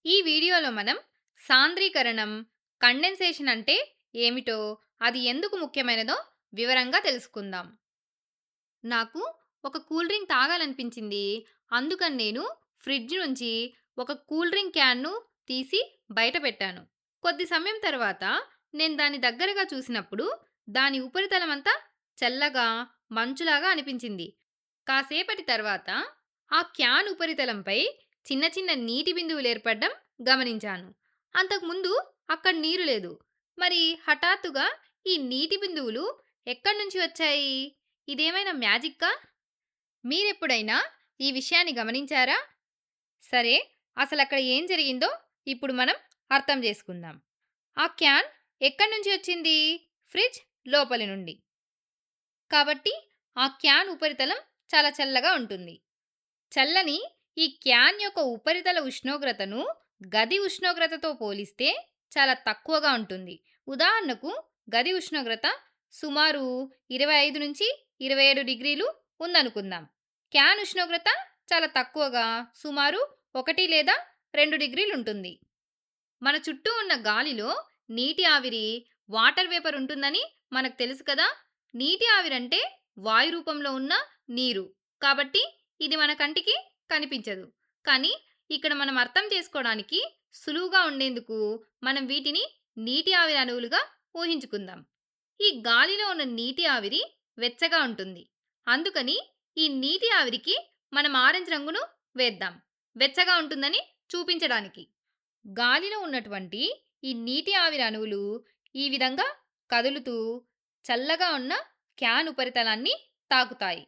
ఈ వీడియోలో మనం సాంద్రీకరణం, కండెన్సేషన్ అంటే ఏమిటో, అది ఎందుకు ముఖ్యమైనదో వివరంగా తెలుసుకుందాం. నాకు ఒక కూల్ డ్రింక్ తాగాలనిపించింది. అందుకని నేను ఫ్రిడ్జ్ నుంచి ఒక కూల్ డ్రింక్ క్యాన్‌ను తీసి బయట పెట్టాను. కొద్ది సమయం తర్వాత నేను దాన్ని దగ్గరగా చూసినప్పుడు దాని ఉపరితలం అంతా చల్లగా, మంచులాగా అనిపించింది. కాసేపటి తర్వాత ఆ క్యాన్ ఉపరితలంపై చిన్న చిన్న నీటి బిందువులు ఏర్పడడం గమనించాను. అంతకుముందు అక్కడ నీరు లేదు. మరి హఠాత్తుగా ఈ నీటి బిందువులు ఎక్కడి నుంచి వచ్చాయి? ఇదేమైనా మ్యాజిక్కా? మీరెప్పుడైనా ఈ విషయాన్ని గమనించారా? సరే, అసలక్కడ ఏం జరిగిందో ఇప్పుడు మనం అర్థం చేసుకుందాం. ఆ క్యాన్ ఎక్కడి నుంచి వచ్చింది? ఫ్రిడ్జ్ లోపలి నుండి. కాబట్టి ఆ క్యాన్ ఉపరితలం చాలా చల్లగా ఉంటుంది. చల్లని ఈ క్యాన్ యొక్క ఉపరితల ఉష్ణోగ్రతను గది ఉష్ణోగ్రతతో పోలిస్తే చాలా తక్కువగా ఉంటుంది. ఉదాహరణకు, గది ఉష్ణోగ్రత సుమారు 25 నుంచి 27 డిగ్రీలు ఉందనుకుందాం. క్యాన్ ఉష్ణోగ్రత చాలా తక్కువగా సుమారు 1 లేదా 2 డిగ్రీలు ఉంటుంది. మన చుట్టూ ఉన్న గాలిలో నీటి ఆవిరి, వాటర్ వేపర్ ఉంటుందని మనకు తెలుసు కదా. నీటి ఆవిరంటే వాయు రూపంలో ఉన్న నీరు. కాబట్టి ఇది మన కంటికి కనిపించదు. కానీ ఇక్కడ మనం అర్థం చేసుకోవడానికి సులువుగా ఉండేందుకు మనం వీటిని నీటి ఆవిరి అణువులుగా ఊహించుకుందాం. ఈ గాలిలో ఉన్న నీటి ఆవిరి వెచ్చగా ఉంటుంది. అందుకని ఈ నీటి ఆవిరికి మనం ఆరెంజ్ రంగును వేద్దాం, వెచ్చగా ఉంటుందని చూపించడానికి. గాలిలో ఉన్నటువంటి ఈ నీటి ఆవిరి అణువులు ఈ విధంగా కదులుతూ చల్లగా ఉన్న క్యాన్ ఉపరితలాన్ని తాకుతాయి.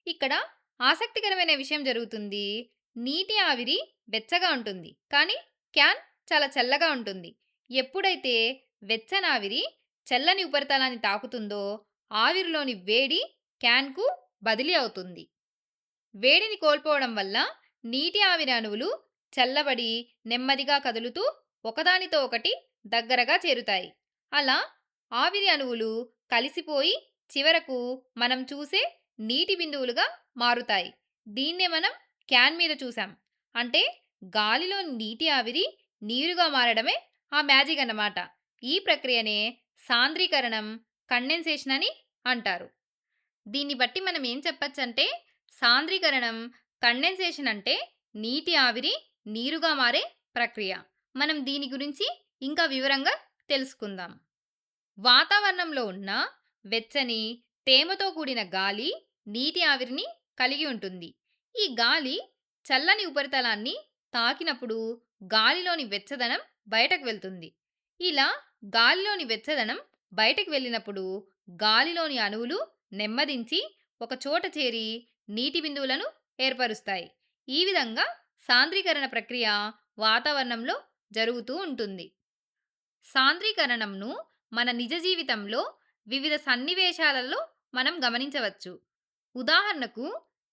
ఇక్కడ ఆసక్తికరమైన విషయం జరుగుతుంది. నీటి ఆవిరి వెచ్చగా ఉంటుంది, కానీ క్యాన్ చాలా చల్లగా ఉంటుంది. ఎప్పుడైతే వెచ్చనావిరి చల్లని ఉపరితలాన్ని తాకుతుందో ఆవిరిలోని వేడి క్యాన్కు బదిలీ అవుతుంది. వేడిని కోల్పోవడం వల్ల నీటి ఆవిరి అణువులు చల్లబడి నెమ్మదిగా కదులుతూ ఒకదానితో ఒకటి దగ్గరగా చేరుతాయి. అలా ఆవిరి అణువులు కలిసిపోయి చివరకు మనం చూసే నీటి బిందువులుగా మారుతాయి. దీన్నే మనం క్యాన్ మీద చూసాం. అంటే గాలిలో నీటి ఆవిరి నీరుగా మారడమే ఆ మ్యాజిక్ అన్నమాట. ఈ ప్రక్రియనే సాంద్రీకరణం, కండెన్సేషన్ అని అంటారు. దీన్ని బట్టి మనం ఏం చెప్పొచ్చంటే, సాంద్రీకరణం, కండెన్సేషన్ అంటే నీటి ఆవిరి నీరుగా మారే ప్రక్రియ. మనం దీని గురించి ఇంకా వివరంగా తెలుసుకుందాం. వాతావరణంలో ఉన్న వెచ్చని, తేమతో కూడిన గాలి నీటి ఆవిరిని కలిగి ఉంటుంది. ఈ గాలి చల్లని ఉపరితలాన్ని తాకినప్పుడు గాలిలోని వెచ్చదనం బయటకు వెళ్తుంది. ఇలా గాలిలోని వెచ్చదనం బయటకు వెళ్ళినప్పుడు గాలిలోని అణువులు నెమ్మదించి ఒక చోట చేరి నీటి బిందువులను ఏర్పరుస్తాయి. ఈ విధంగా సాంద్రీకరణ ప్రక్రియ వాతావరణంలో జరుగుతూ ఉంటుంది. సాంద్రీకరణంను మన నిజ జీవితంలో వివిధ సన్నివేశాలలో మనం గమనించవచ్చు. ఉదాహరణకు,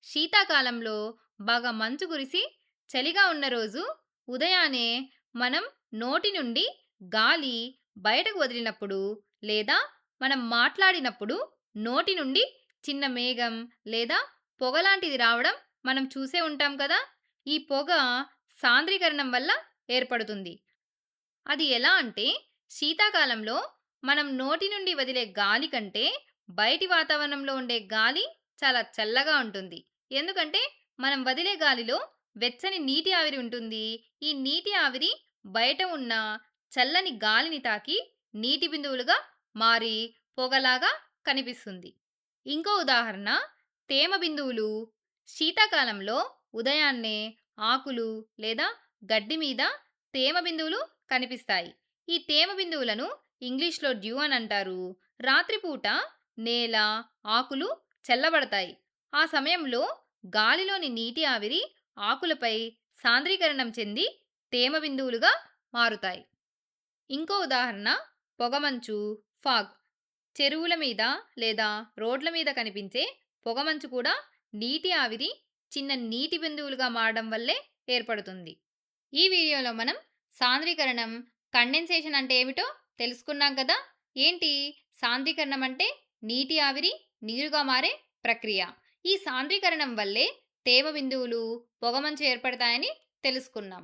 శీతాకాలంలో బాగా మంచు కురిసి చలిగా ఉన్న రోజు ఉదయాన్నే మనం నోటి నుండి గాలి బయటకు వదిలినప్పుడు, లేదా మనం మాట్లాడినప్పుడు నోటి నుండి చిన్న మేఘం లేదా పొగలాంటిది రావడం మనం చూసే ఉంటాం కదా. ఈ పొగ సాంద్రీకరణం వల్ల ఏర్పడుతుంది. అది ఎలా అంటే, శీతాకాలంలో మనం నోటి నుండి వదిలే గాలి కంటే బయటి వాతావరణంలో ఉండే గాలి చాలా చల్లగా ఉంటుంది. ఎందుకంటే మనం వదిలే గాలిలో వెచ్చని నీటి ఆవిరి ఉంటుంది. ఈ నీటి ఆవిరి బయట ఉన్న చల్లని గాలిని తాకి నీటి బిందువులుగా మారి పొగలాగా కనిపిస్తుంది. ఇంకో ఉదాహరణ, తేమ బిందువులు. శీతాకాలంలో ఉదయాన్నే ఆకులు లేదా గడ్డి మీద తేమ బిందువులు కనిపిస్తాయి. ఈ తేమ బిందువులను ఇంగ్లీష్‌లో డ్యూ అని అంటారు. రాత్రిపూట నేల, ఆకులు చల్లబడతాయి. ఆ సమయంలో గాలిలోని నీటి ఆవిరి ఆకులపై సాంద్రీకరణం చెంది తేమ బిందువులుగా మారుతాయి. ఇంకో ఉదాహరణ, పొగమంచు, ఫాగ్. చెరువుల మీద లేదా రోడ్ల మీద కనిపించే పొగమంచు కూడా నీటి ఆవిరి చిన్న నీటి బిందువులుగా మారడం వల్లే ఏర్పడుతుంది. ఈ వీడియోలో మనం సాంద్రీకరణం, కండెన్సేషన్ అంటే ఏమిటో తెలుసుకున్నాం కదా. ఏంటి సాంద్రీకరణం అంటే? నీటి ఆవిరి నీరుగా మారే ప్రక్రియ. ఈ సాంద్రీకరణం వల్లే తేమ బిందువులు, పొగమంచు ఏర్పడతాయని తెలుసుకున్నాం.